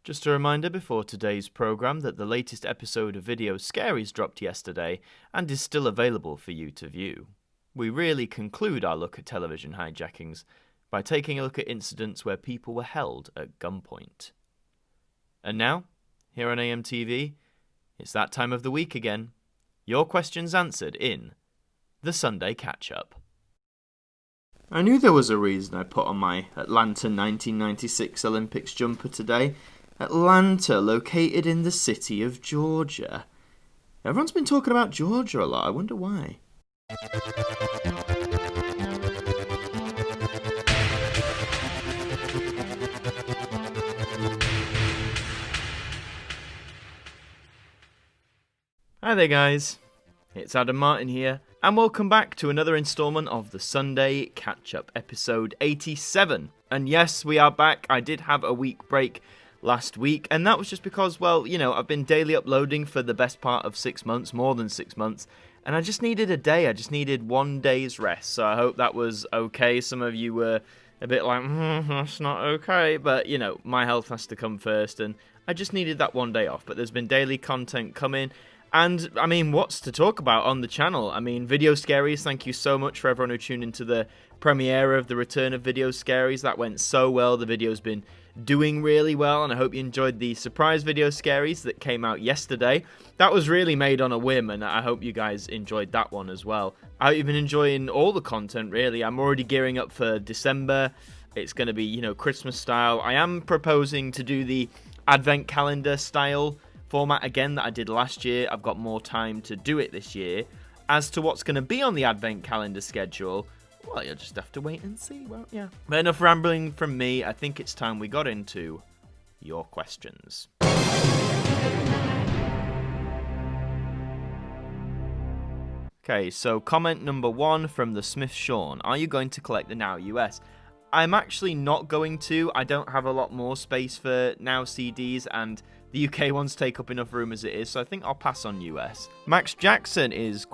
Just a reminder before today's programme that the latest episode of Video Scaries dropped yesterday and is still available for you to view. We really conclude our look at television hijackings by taking a look at incidents where people were held at gunpoint. And now, here on AMTV, it's that time of the week again. Your questions answered in the Sunday Catch-Up. I knew there was a reason I put on my Atlanta 1996 Olympics jumper today. Atlanta, located in the city of Georgia. Everyone's been talking about Georgia a lot. I wonder why. Hi there guys, it's Adam Martyn here, and welcome back to another instalment of the Sunday Catch-Up, episode 87. And yes, we are back. I did have a week break last week, and that was just because, well, you know, I've been daily uploading for the best part of 6 months, more than 6 months, and I just needed a day. I just needed 1 day's rest, so I hope that was okay. Some of you were a bit like, that's not okay, but, you know, my health has to come first, and I just needed that 1 day off. But there's been daily content coming. And, I mean, what's to talk about on the channel? I mean, Video Scaries, thank you so much for everyone who tuned into the premiere of the return of Video Scaries. That went so well. The video's been doing really well, and I hope you enjoyed the surprise Video Scaries that came out yesterday. That was really made on a whim, and I hope you guys enjoyed that one as well. I hope you've been enjoying all the content, really. I'm already gearing up for December. It's going to be, you know, Christmas style. I am proposing to do the Advent calendar style format again that I did last year. I've got more time to do it this year. As to what's going to be on the Advent calendar schedule, well, you'll just have to wait and see, won't you? But enough rambling from me. I think it's time we got into your questions. Okay, so comment number 1 from the Smith Sean. Are you going to collect the Now US? I'm actually not going to. I don't have a lot more space for Now CDs, and the UK ones take up enough room as it is, so I think I'll pass on US. Max Jackson is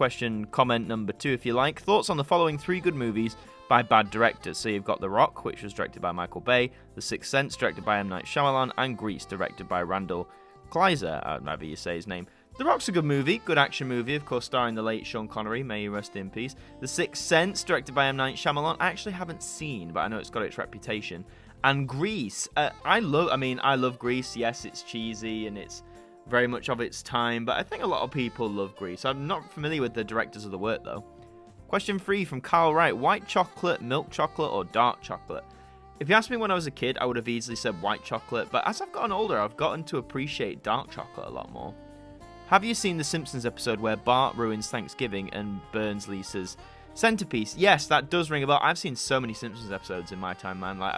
comment number 2, if you like. Thoughts on the following 3 good movies by bad directors? So you've got The Rock, which was directed by Michael Bay, The Sixth Sense, directed by M. Night Shyamalan, and Grease, directed by Randall Kleiser, however you say his name. The Rock's a good movie, good action movie, of course starring the late Sean Connery, may he rest in peace. The Sixth Sense, directed by M. Night Shyamalan, I actually haven't seen, but I know it's got its reputation. And Grease, I love Grease. Yes, it's cheesy and it's very much of its time, but I think a lot of people love Grease. I'm not familiar with the directors of the work, though. Question 3 from Carl Wright. White chocolate, milk chocolate, or dark chocolate? If you asked me when I was a kid, I would have easily said white chocolate, but as I've gotten older, I've gotten to appreciate dark chocolate a lot more. Have you seen the Simpsons episode where Bart ruins Thanksgiving and burns Lisa's centerpiece? Yes, that does ring a bell. I've seen so many Simpsons episodes in my time, man. Like,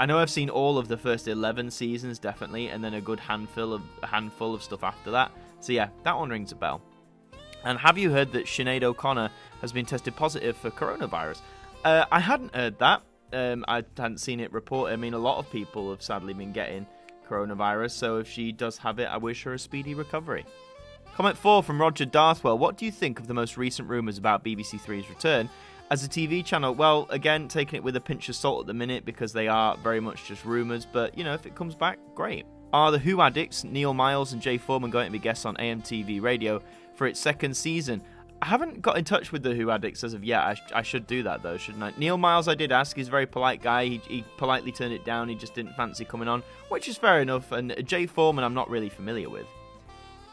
I know I've seen all of the first 11 seasons, definitely, and then a good handful of stuff after that. So yeah, that one rings a bell. And have you heard that Sinead O'Connor has been tested positive for coronavirus? I hadn't heard that. I hadn't seen it reported. I mean, a lot of people have sadly been getting coronavirus, so if she does have it, I wish her a speedy recovery. Comment 4 from Roger Darthwell. What do you think of the most recent rumours about BBC Three's return as a TV channel? Well, again, taking it with a pinch of salt at the minute because they are very much just rumours, but, you know, if it comes back, great. Are the Who addicts, Neil Miles and Jay Foreman, going to be guests on AMTV Radio for its 2nd season? I haven't got in touch with the Who addicts as of yet. I should do that, though, shouldn't I? Neil Miles, I did ask. He's a very polite guy. He politely turned it down. He just didn't fancy coming on, which is fair enough. And Jay Foreman, I'm not really familiar with.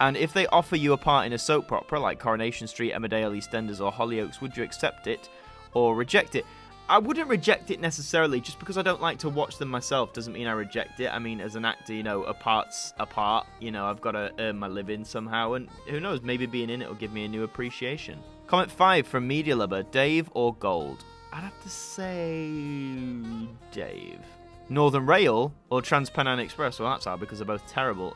And if they offer you a part in a soap opera like Coronation Street, Emmerdale, EastEnders, or Hollyoaks, would you accept it or reject it? I wouldn't reject it necessarily. Just because I don't like to watch them myself doesn't mean I reject it. I mean, as an actor, you know, a part's a part. You know, I've got to earn my living somehow. And who knows, maybe being in it will give me a new appreciation. Comment 5 from Media Lover. Dave or Gold? I'd have to say Dave. Northern Rail or TransPennine Express? Well, that's hard because they're both terrible.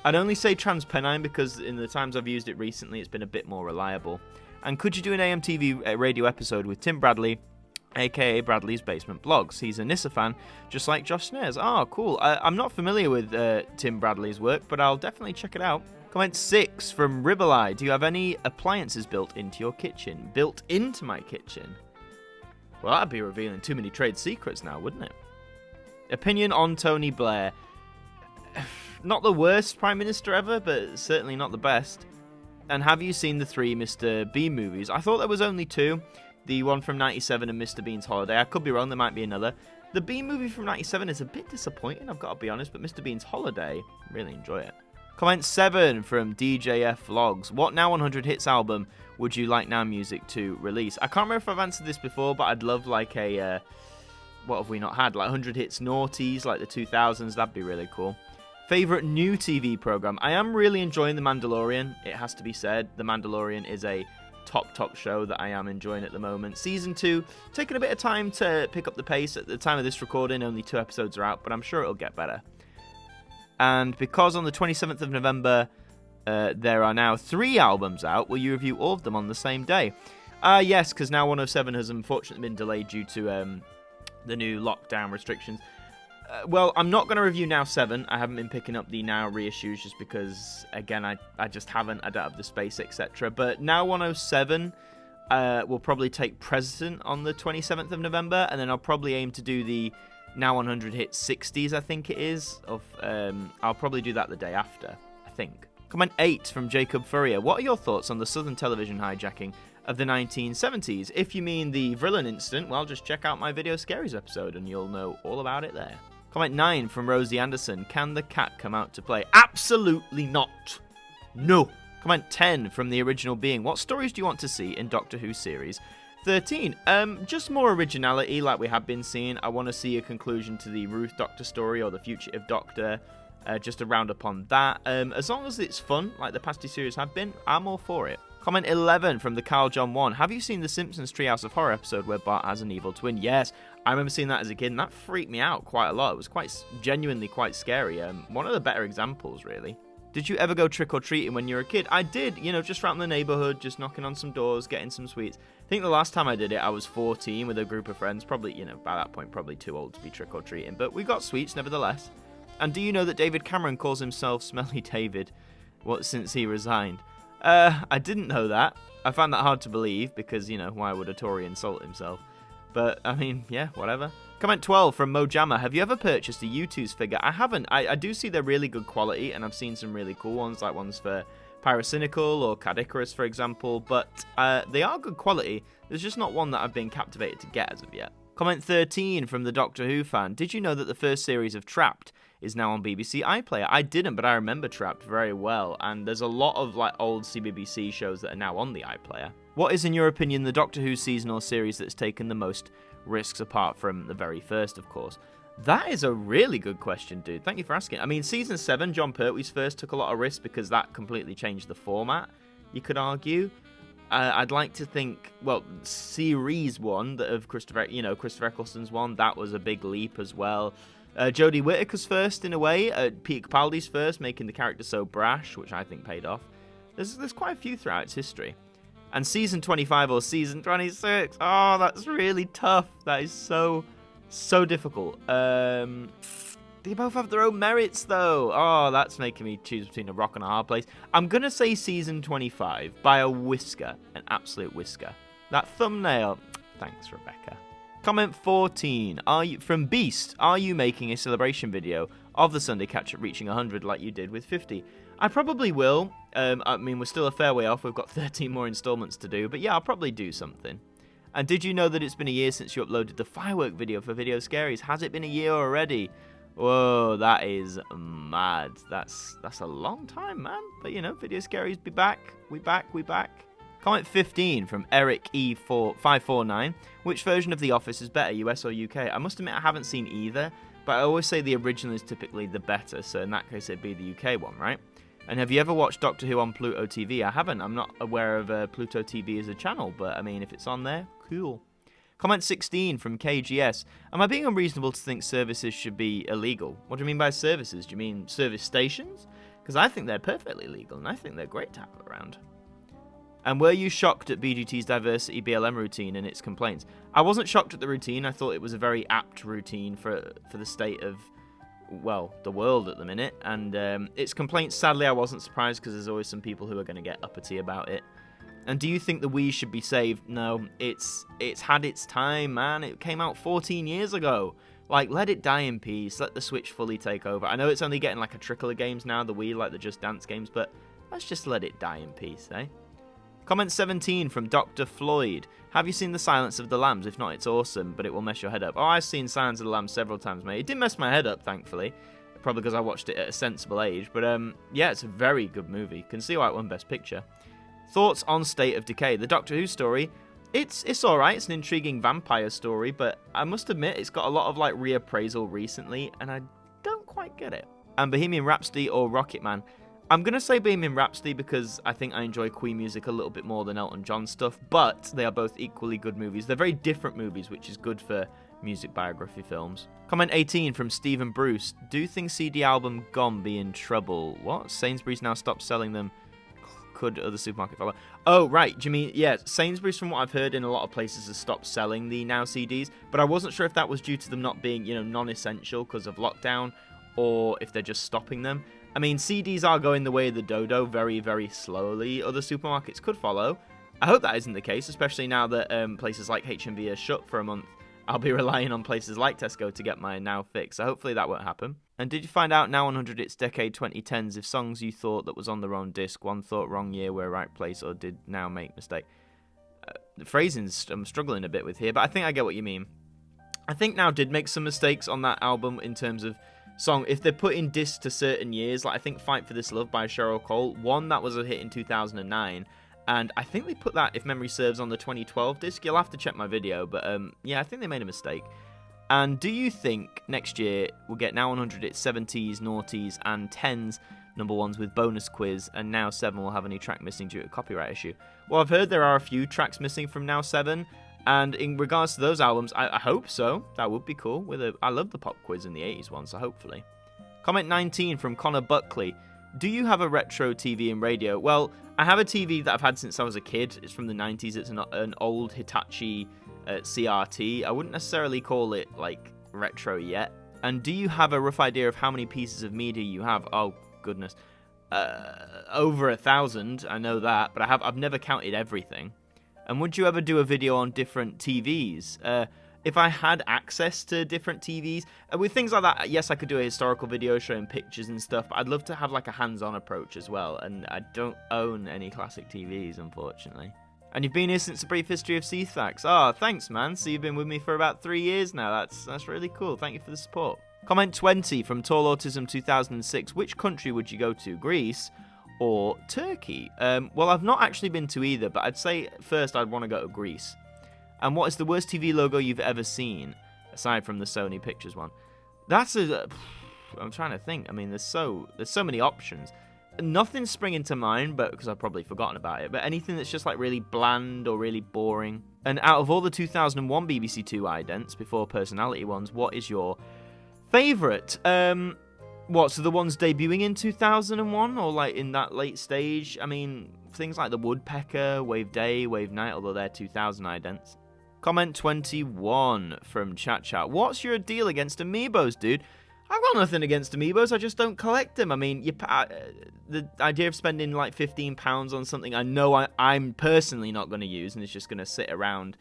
I'd only say TransPennine because in the times I've used it recently, it's been a bit more reliable. And could you do an AMTV radio episode with Tim Bradley, aka Bradley's Basement Blogs? He's a Nissa fan, just like Josh Snares. Oh, cool. I'm not familiar with Tim Bradley's work, but I'll definitely check it out. Comment 6 from Ribbleye. Do you have any appliances built into your kitchen? Built into my kitchen? Well, that'd be revealing too many trade secrets now, wouldn't it? Opinion on Tony Blair. Not the worst Prime Minister ever, but certainly not the best. And have you seen the 3 Mr. Bean movies? I thought there was only 2. The one from 97 and Mr. Bean's Holiday. I could be wrong, there might be another. The Bean movie from 97 is a bit disappointing, I've got to be honest, but Mr. Bean's Holiday, really enjoy it. Comment 7 from DJF Vlogs. What Now 100 Hits album would you like Now Music to release? I can't remember if I've answered this before, but I'd love like a... what have we not had? Like 100 Hits Noughties, like the 2000s, that'd be really cool. Favourite new TV programme? I am really enjoying The Mandalorian, it has to be said. The Mandalorian is a top show that I am enjoying at the moment. Season 2, taking a bit of time to pick up the pace. At the time of this recording, only 2 episodes are out, but I'm sure it'll get better. And because on the 27th of November, there are now 3 albums out, will you review all of them on the same day? Yes, because Now 107 has unfortunately been delayed due to the new lockdown restrictions. Well, I'm not going to review Now 7. I haven't been picking up the Now reissues just because, again, I just haven't. I don't have the space, etc. But Now 107 will probably take precedent on the 27th of November, and then I'll probably aim to do the Now 100 Hit 60s, I think it is. I'll probably do that the day after, I think. Comment 8 from Jacob Furrier. What are your thoughts on the Southern Television hijacking of the 1970s? If you mean the Vrillon incident, well, just check out my Video Scaries episode and you'll know all about it there. Comment 9 from Rosie Anderson. Can the cat come out to play? Absolutely not. No. Comment 10 from The Original Being. What stories do you want to see in Doctor Who series 13? Just more originality like we have been seeing. I want to see a conclusion to the Ruth Doctor story or the Fugitive Doctor. Just a round-up on that. As long as it's fun, like the past 2 series have been, I'm all for it. Comment 11 from the Carl John 1. Have you seen the Simpsons Treehouse of Horror episode where Bart has an evil twin? Yes, I remember seeing that as a kid, and that freaked me out quite a lot. It was genuinely quite scary. One of the better examples, really. Did you ever go trick-or-treating when you were a kid? I did, just around the neighbourhood, just knocking on some doors, getting some sweets. I think the last time I did it, I was 14 with a group of friends. Probably, by that point, probably too old to be trick-or-treating. But we got sweets, nevertheless. And do you know that David Cameron calls himself Smelly David since he resigned? I didn't know that. I found that hard to believe because, why would a Tory insult himself? But, I mean, yeah, whatever. Comment 12 from Mojama. Have you ever purchased a U2's figure? I haven't. I do see they're really good quality, and I've seen some really cool ones, like ones for Pyrocynical or Cad Icarus, for example. But they are good quality. There's just not one that I've been captivated to get as of yet. Comment 13 from the Doctor Who fan. Did you know that the first series of Trapped is now on BBC iPlayer? I didn't, but I remember Trapped very well, and there's a lot of old CBBC shows that are now on the iPlayer. What is, in your opinion, the Doctor Who season or series that's taken the most risks apart from the very first, of course? That is a really good question, dude. Thank you for asking. I mean, Season 7, John Pertwee's first, took a lot of risks because that completely changed the format, you could argue. I'd like to think, Series 1 of Christopher Eccleston's one, that was a big leap as well. Jodie Whittaker's first, in a way. Peter Capaldi's first, making the character so brash, which I think paid off. There's quite a few throughout its history. And Season 25 or Season 26, oh, that's really tough. That is so difficult. They both have their own merits, though. Oh, that's making me choose between a rock and a hard place. I'm going to say Season 25 by a whisker, an absolute whisker. That thumbnail, thanks, Rebecca. Comment 14, from Beast, are you making a celebration video of the Sunday Catch-Up reaching 100 like you did with 50? I probably will. I mean, we're still a fair way off. We've got 13 more installments to do. But yeah, I'll probably do something. And did you know that it's been a year since you uploaded the firework video for Video Scaries? Has it been a year already? Whoa, that is mad. That's a long time, man. But, Video Scaries be back. We back. Comment 15 from Eric E549. Which version of The Office is better, US or UK? I must admit I haven't seen either, but I always say the original is typically the better, so in that case it'd be the UK one, right? And have you ever watched Doctor Who on Pluto TV? I haven't. I'm not aware of Pluto TV as a channel, but I mean, if it's on there, cool. Comment 16 from KGS. Am I being unreasonable to think services should be illegal? What do you mean by services? Do you mean service stations? Because I think they're perfectly legal, and I think they're great to have around. And were you shocked at BGT's diversity BLM routine and its complaints? I wasn't shocked at the routine. I thought it was a very apt routine for the state of, the world at the minute. And its complaints, sadly, I wasn't surprised because there's always some people who are going to get uppity about it. And do you think the Wii should be saved? No, it's had its time, man. It came out 14 years ago. Like, let it die in peace. Let the Switch fully take over. I know it's only getting like a trickle of games now, the Wii, like the Just Dance games, but let's just let it die in peace, eh? Comment 17 from Dr. Floyd. Have you seen The Silence of the Lambs? If not, it's awesome, but it will mess your head up. Oh, I've seen Silence of the Lambs several times, mate. It didn't mess my head up, thankfully. Probably because I watched it at a sensible age. But, yeah, it's a very good movie. Can see why it won Best Picture. Thoughts on State of Decay? The Doctor Who story. It's alright. It's an intriguing vampire story, but I must admit, it's got a lot of, like, reappraisal recently, and I don't quite get it. And Bohemian Rhapsody or Rocketman? I'm going to say Bohemian Rhapsody because I think I enjoy Queen music a little bit more than Elton John stuff, but they are both equally good movies. They're very different movies, which is good for music biography films. Comment 18 from Stephen Bruce. Do think CD album Gone be in trouble? What? Sainsbury's now stopped selling them. Could other supermarket follow? Oh, right. Do you mean, yeah, Sainsbury's, from what I've heard, in a lot of places has stopped selling the Now CDs, but I wasn't sure if that was due to them not being, non-essential because of lockdown, or if they're just stopping them. I mean, CDs are going the way of the dodo very, very slowly. Other supermarkets could follow. I hope that isn't the case, especially now that places like HMV are shut for a month. I'll be relying on places like Tesco to get my Now fix, so hopefully that won't happen. And did you find out Now 100 its decade 2010s if songs you thought that was on the wrong disc, one thought wrong year were right place, or did Now make mistake? The phrasing's I'm struggling a bit with here, but I think I get what you mean. I think Now did make some mistakes on that album in terms of song. If they're putting discs to certain years, like I think Fight for This Love by Cheryl Cole, one that was a hit in 2009, and I think they put that, if memory serves, on the 2012 disc. You'll have to check my video, but yeah, I think they made a mistake. And do you think next year we'll get Now 100 its 70s, noughties, and 10s number ones with bonus quiz, and Now 7 will have a new track missing due to a copyright issue? Well, I've heard there are a few tracks missing from Now 7, and in regards to those albums, I hope so. That would be cool. I love the pop quiz in the 80s one, so hopefully. Comment 19 from Connor Buckley. Do you have a retro TV and radio? Well, I have a TV that I've had since I was a kid. It's from the 90s. It's an old Hitachi CRT. I wouldn't necessarily call it, like, retro yet. And do you have a rough idea of how many pieces of media you have? Oh, goodness. Over 1,000, I know that, but I've never counted everything. And would you ever do a video on different TVs? If I had access to different TVs, with things like that, yes, I could do a historical video showing pictures and stuff, but I'd love to have like a hands-on approach as well, and I don't own any classic TVs, unfortunately. And you've been here since the brief history of CTHAX. Oh, thanks, man. So you've been with me for about 3 years now. That's really cool. Thank you for the support. Comment 20 from Tall Autism 2006. Which country would you go to? Greece or Turkey? Well, I've not actually been to either, but I'd say first I'd want to go to Greece. And what is the worst TV logo you've ever seen, aside from the Sony Pictures one? I'm trying to think. I mean, there's so many options. Nothing's springing to mind, but because I've probably forgotten about it. But anything that's just like really bland or really boring. And out of all the 2001 BBC Two idents before personality ones, what is your favourite? What, so the ones debuting in 2001 or like in that late stage? I mean, things like The Woodpecker, Wave Day, Wave Night, although they're 2000 idents. Comment 21 from Chat. What's your deal against amiibos, dude? I've got nothing against amiibos, I just don't collect them. I mean, the idea of spending like £15 on something I know I'm personally not going to use and it's just going to sit around,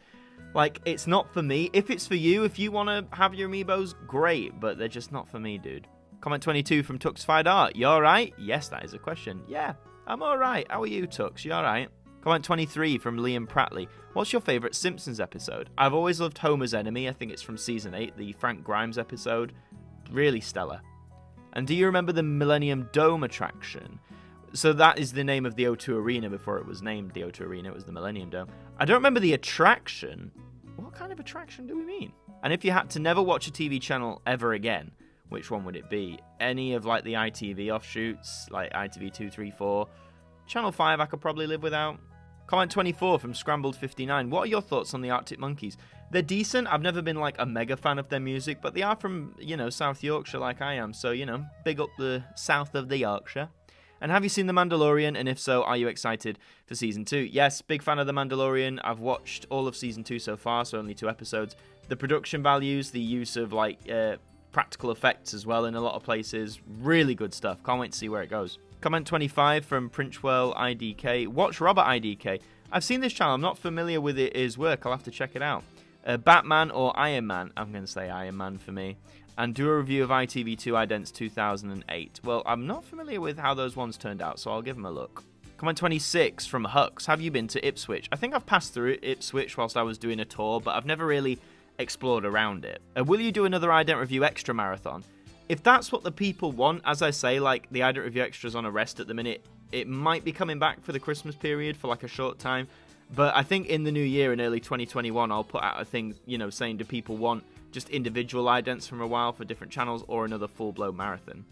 like, it's not for me. If it's for you, if you want to have your amiibos, great, but they're just not for me, dude. Comment 22 from Tuxified Art. You alright? Yes, that is a question. Yeah, I'm alright. How are you, Tux? You alright? Comment 23 from Liam Prattley. What's your favourite Simpsons episode? I've always loved Homer's Enemy. I think it's from Season 8, the Frank Grimes episode. Really stellar. And do you remember the Millennium Dome attraction? So that is the name of the O2 Arena before it was named the O2 Arena. It was the Millennium Dome. I don't remember the attraction. What kind of attraction do we mean? And if you had to never watch a TV channel ever again, which one would it be? Any of like the ITV offshoots, like ITV 2, 3, 4. Channel 5 I could probably live without. Comment 24 from Scrambled59. What are your thoughts on the Arctic Monkeys? They're decent. I've never been like a mega fan of their music, but they are from, South Yorkshire like I am. So, big up the south of the Yorkshire. And have you seen The Mandalorian? And if so, are you excited for Season 2? Yes, big fan of The Mandalorian. I've watched all of Season 2 so far, so only 2 episodes. The production values, the use of practical effects as well in a lot of places. Really good stuff. Can't wait to see where it goes. Comment 25 from Princhwell IDK. Watch Robert IDK. I've seen this channel. I'm not familiar with his work. I'll have to check it out. Batman or Iron Man? I'm going to say Iron Man for me. And do a review of ITV2 Idents 2008. Well, I'm not familiar with how those ones turned out, so I'll give them a look. Comment 26 from Hux. Have you been to Ipswich? I think I've passed through Ipswich whilst I was doing a tour, but I've never really explored around it. Will you do another Ident Review Extra marathon? If that's what the people want, as I say, like the Ident Review Extra's on a rest at the minute, it might be coming back for the Christmas period for like a short time. But I think in the new year, in early 2021, I'll put out a thing, saying do people want just individual idents from a while for different channels or another full-blown marathon.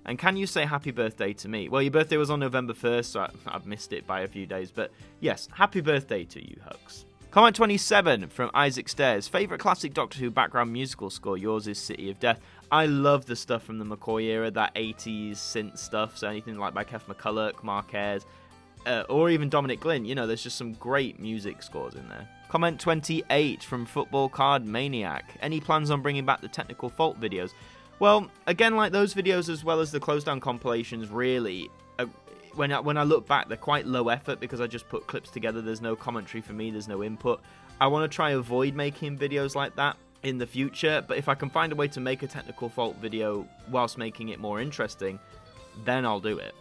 And can you say happy birthday to me? Well, your birthday was on November 1st, so I've missed it by a few days. But yes, happy birthday to you, Hux. Comment 27 from Isaac Stairs. Favourite classic Doctor Who background musical score? Yours is City of Death. I love the stuff from the McCoy era, that 80s synth stuff. So anything like by Kev McCulloch, Marquez, or even Dominic Glynn. There's just some great music scores in there. Comment 28 from Football Card Maniac. Any plans on bringing back the technical fault videos? Well, again, like those videos as well as the close down compilations, really, when I look back, they're quite low effort because I just put clips together. There's no commentary for me. There's no input. I want to try avoid making videos like that in the future, but if I can find a way to make a technical fault video whilst making it more interesting, then I'll do it.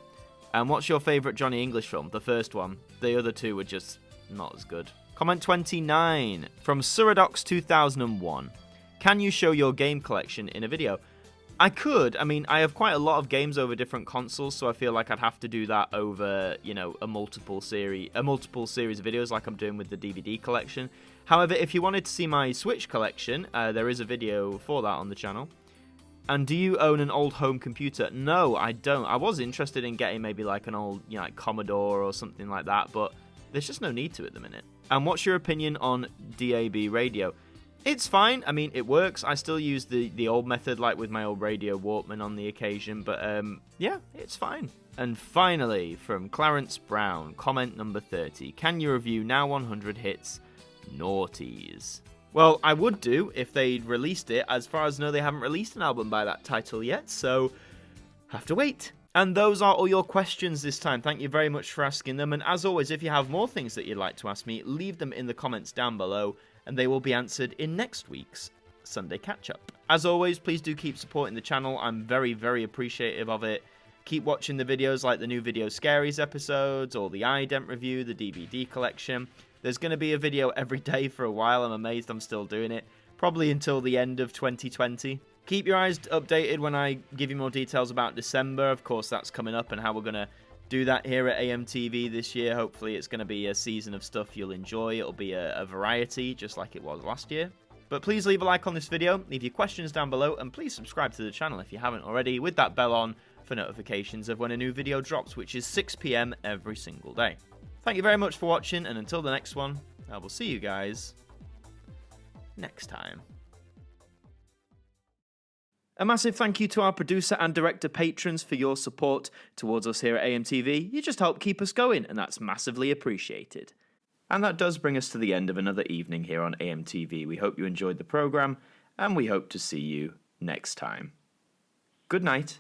And what's your favourite Johnny English film? The first one. The other two were just not as good. Comment 29 from Suradox 2001. Can you show your game collection in a video? I could. I mean, I have quite a lot of games over different consoles, so I feel like I'd have to do that over, a multiple series of videos like I'm doing with the DVD collection. However, if you wanted to see my Switch collection, there is a video for that on the channel. And do you own an old home computer? No, I don't. I was interested in getting maybe like an old, like Commodore or something like that, but there's just no need to at the minute. And what's your opinion on DAB radio? It's fine. I mean, it works. I still use the old method, like with my old radio Walkman on the occasion. But, yeah, it's fine. And finally, from Clarence Brown, comment number 30. Can you review Now 100 Hits Naughties? Well, I would do if they'd released it. As far as I know, they haven't released an album by that title yet. So, have to wait. And those are all your questions this time. Thank you very much for asking them. And as always, if you have more things that you'd like to ask me, leave them in the comments down below, and they will be answered in next week's Sunday Catch-Up. As always, please do keep supporting the channel. I'm very, very appreciative of it. Keep watching the videos like the new Video Scaries episodes, or the Ident review, the DVD collection. There's going to be a video every day for a while. I'm amazed I'm still doing it. Probably until the end of 2020. Keep your eyes updated when I give you more details about December. Of course, that's coming up and how we're going to do that here at AMTV this year. Hopefully it's going to be a season of stuff you'll enjoy. It'll be a variety, just like it was last year. But please leave a like on this video, leave your questions down below, and please subscribe to the channel if you haven't already, with that bell on for notifications of when a new video drops, which is 6 PM every single day. Thank you very much for watching, and until the next one, I will see you guys next time. A massive thank you to our producer and director patrons for your support towards us here at AMTV. You just help keep us going, and that's massively appreciated. And that does bring us to the end of another evening here on AMTV. We hope you enjoyed the programme, and we hope to see you next time. Good night.